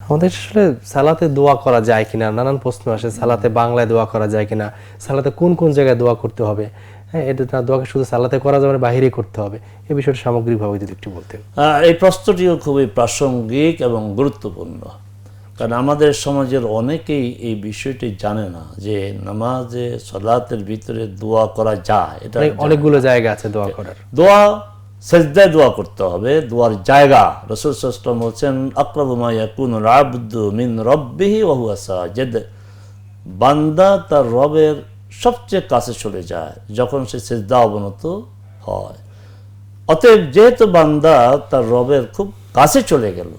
আমাদের আসলে সালাতে দোয়া করা যায় কিনা নানান প্রশ্ন আসে। সালাতে বাংলায় দোয়া করা যায় কিনা, সালাতে কোন কোন জায়গায় দোয়া করতে হবে, হ্যাঁ এটা না দোয়াকে শুধু সালাতে করা যাবে না, বাহিরে করতে হবে, এই বিষয়টা সামগ্রিকভাবে যদি একটু বলতেন। এই প্রশ্নটিও খুবই প্রাসঙ্গিক এবং গুরুত্বপূর্ণ, কারণ আমাদের সমাজের অনেকেই এই বিষয়টি জানে না যে নামাজে সালাতের ভিতরে দোয়া করা যায়। এটা অনেকগুলো জায়গা আছে দোয়া করার। দোয়া সেজদায় দোয়া করতে হবে, দোয়ার জায়গা রাসূল সাল্লাল্লাহু আলাইহি ওয়াসাল্লাম বলেছেন আকরাবু মা ইয়াকুনুল আবদু মিন রাব্বিহি ওয়া হুয়া সাজিদ, বান্দা তার রবের সবচেয়ে কাছে চলে যায় যখন সে সেজদা অবনত হয়। অতএব যেহেতু বান্দা তার রবের খুব কাছে চলে গেল,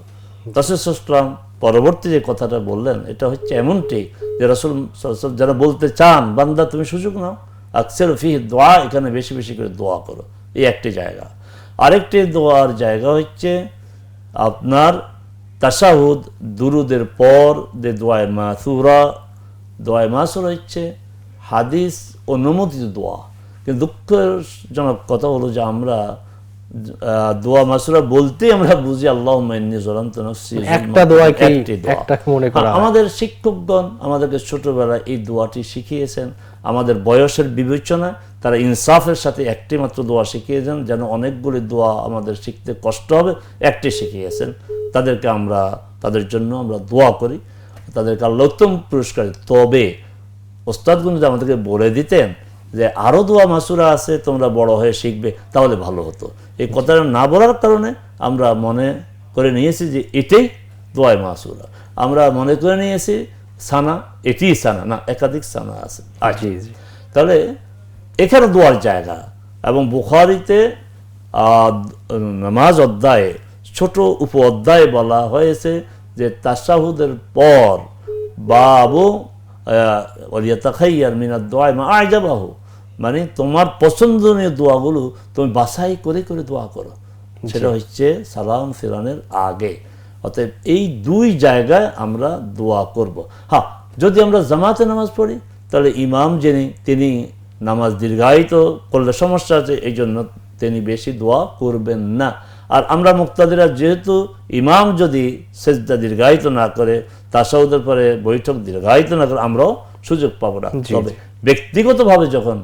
রাসূল সাল্লাল্লাহু আলাইহি ওয়াসাল্লাম পরবর্তী যে কথাটা বললেন এটা হচ্ছে এমনটি যে রাসূল সাল্লাল্লাহু আলাইহি ওয়াসাল্লাম যারা বলতে চান বান্দা তুমি সুযোগ নাও, আকসিরু ফিহি দোয়া, এখানে বেশি বেশি করে দোয়া করো, এই একটি জায়গা। আরেকটি দোয়ার জায়গা হচ্ছে আপনার তাশাহুদ, দুরুদের পর যে দোয়ায়ে মাসুরা। দোয়ায়ে মাসুরা হচ্ছে হাদিস অনুমোদিত দোয়া, কিন্তু দুঃখজনক কথা হলো যে আমরা দোয়া মাসুরা বলতেই আমরা বুঝি আল্লাহুম্মা ইন্নী যালামতু নাফসি, একটা দোয়া কি একটা মনে করা। আমাদের শিক্ষকগণ আমাদেরকে ছোটবেলায় এই দোয়াটি শিখিয়েছেন, আমাদের বয়সের বিবেচনায় তারা ইনসাফের সাথে একটি মাত্র দোয়া শিখিয়েছেন, যেন অনেকগুলি দোয়া আমাদের শিখতে কষ্ট হবে একটি শিখিয়েছেন। তাদেরকে আমরা তাদের জন্য আমরা দোয়া করি, তাদেরকে আল্লাহ উত্তম পুরস্কার। তবে ওস্তাদগণ যদি আমাদেরকে বলে দিতেন যে আরও দোয়া মাসুরা আছে তোমরা বড় হয়ে শিখবে, তাহলে ভালো হতো। এই কথাটা না বলার কারণে আমরা মনে করে নিয়েছি যে এটাই দোয়ায়ে মাসুরা, আমরা মনে করে নিয়েছি সানা এটিই সানা, না একাধিক সানা আছে। তাহলে এখানে দোয়ার জায়গা। এবং বুখারীতে নামাজ অধ্যায়ে ছোট উপ অধ্যায়ে বলা হয়েছে যে তাশাহুদের পর বাবু ওয়ালিয়াতাখাইয়ার মিনাদ দোয়া মা আ'জাবাহু, মানে তোমার পছন্দনীয় দোয়াগুলো তুমি বাছাই করে করে দোয়া করো, সেটা হচ্ছে সালাম ফেরানোর আগে। অতএব এই দুই জায়গায় আমরা দোয়া করব। হ্যাঁ, যদি আমরা জামাতে নামাজ পড়ি তাহলে ইমাম যিনি তিনি নামাজ দীর্ঘায়িত করলে সমস্যা আছে, এই জন্য তিনি বেশি দোয়া করবেন না। আর আমরা মুক্তাদিরা যেহেতু ইমাম যদি সেজদা দীর্ঘায়িত না করে, তাশাহুদের পরে বৈঠক দীর্ঘায়িত না করে, আমরাও সুযোগ পাবো না। তবে ব্যক্তিগতভাবে যখন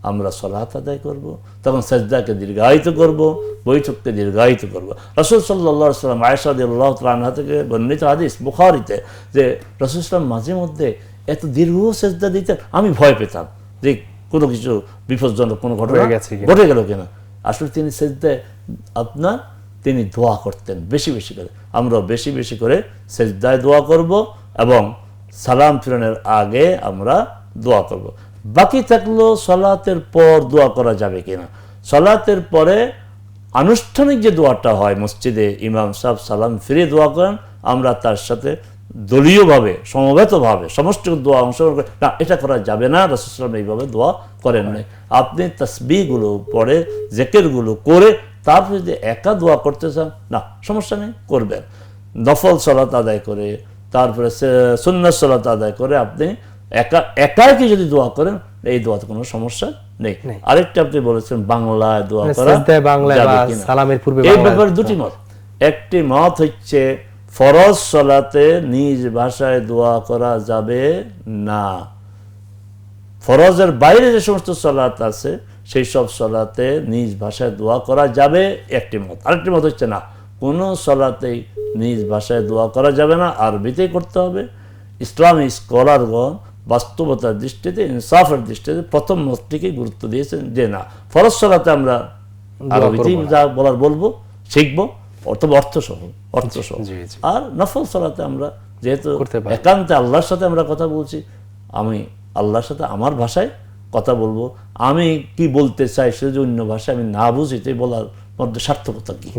আমরা সালাত আদায় করব তখন সেজদাকে দীর্ঘায়িত করব, বৈঠককে দীর্ঘায়িত করব। রাসূল সাল্লাল্লাহু আলাইহি ওয়াসাল্লাম আয়েশা রাদিয়াল্লাহু তাআলা আনহা থেকে বর্ণিত হাদিস বুখারীতে যে রাসূল সাল্লাল্লাহু মাঝে মধ্যে এত দীর্ঘ সেজদা দিতেন, আমি ভয় পেতাম যে কোনো কিছু বিপজ্জনক কোনো ঘটনা ঘটে গেল কিনা। আসলে তিনি সেজদায় তিনি দোয়া করতেন বেশি বেশি করে। আমরাও বেশি বেশি করে সেজদায় দোয়া করব এবং সালাম ফিরানোর আগে আমরা দোয়া করব। বাকি থাকলো সালাতের পর দোয়া করা যাবে কিনা। সালাতের পরে আনুষ্ঠানিক যে দোয়াটা হয় মসজিদে, ইমাম সাহেব সালাম ফিরে দোয়া করেন, আমরা তার সাথে দলীয়ভাবে সমবেতভাবে সমষ্টি দোয়া অংশগ্রহণ করে না, এটা করা যাবে না। রাসূল সাল্লাল্লাহু আলাইহি ওয়াসাল্লাম এইভাবে দোয়া করেন নাই। আপনি তাসবিহগুলো পড়ে জিকিরগুলো করে তারপরে যদি একা দোয়া করতে চান, না সমস্যা নেই, করবেন। নফল সালাত আদায় করে তারপরে সুন্নাত সালাত আদায় করে আপনি একাই কি যদি দোয়া করেন, এই দোয়াতে কোনো সমস্যা নেই। আরেকটা আপনি বলেছেন বাংলায় দোয়া করা যাবে কিনা, এই ব্যাপারে দুটি মত। একটি মত হচ্ছে ফরজ সালাতে নিজ ভাষায় দোয়া করা যাবে না, ফরজের বাইরে যে সমস্ত সালাত আছে সেই সব সালাতে নিজ ভাষায় দোয়া করা যাবে, একটি মত। আরেকটি মত হচ্ছে না, কোনো সালাতেই নিজ ভাষায় দোয়া করা যাবে না, আরবিতেই করতে হবে। ইসলামী স্কলারগণ বাস্তবতার দৃষ্টিতে, ইনসাফের দৃষ্টিতে প্রথম মতটিকে গুরুত্ব দিয়েছেন যে না, ফরজ সালাতে আমরা আরবিতেই যা বলার বলবো, শিখবো, অথবা অর্থ সহ। আর নফল সালাতে আমরা যেহেতু একান্তে আল্লাহর সাথে আমরা কথা বলছি, আমি আল্লাহর সাথে আমার ভাষায় কথা বলবো, আমি কি বলতে চাই সে অন্য ভাষায় আমি না বুঝি, বলার মধ্যে সার্থকতা কি?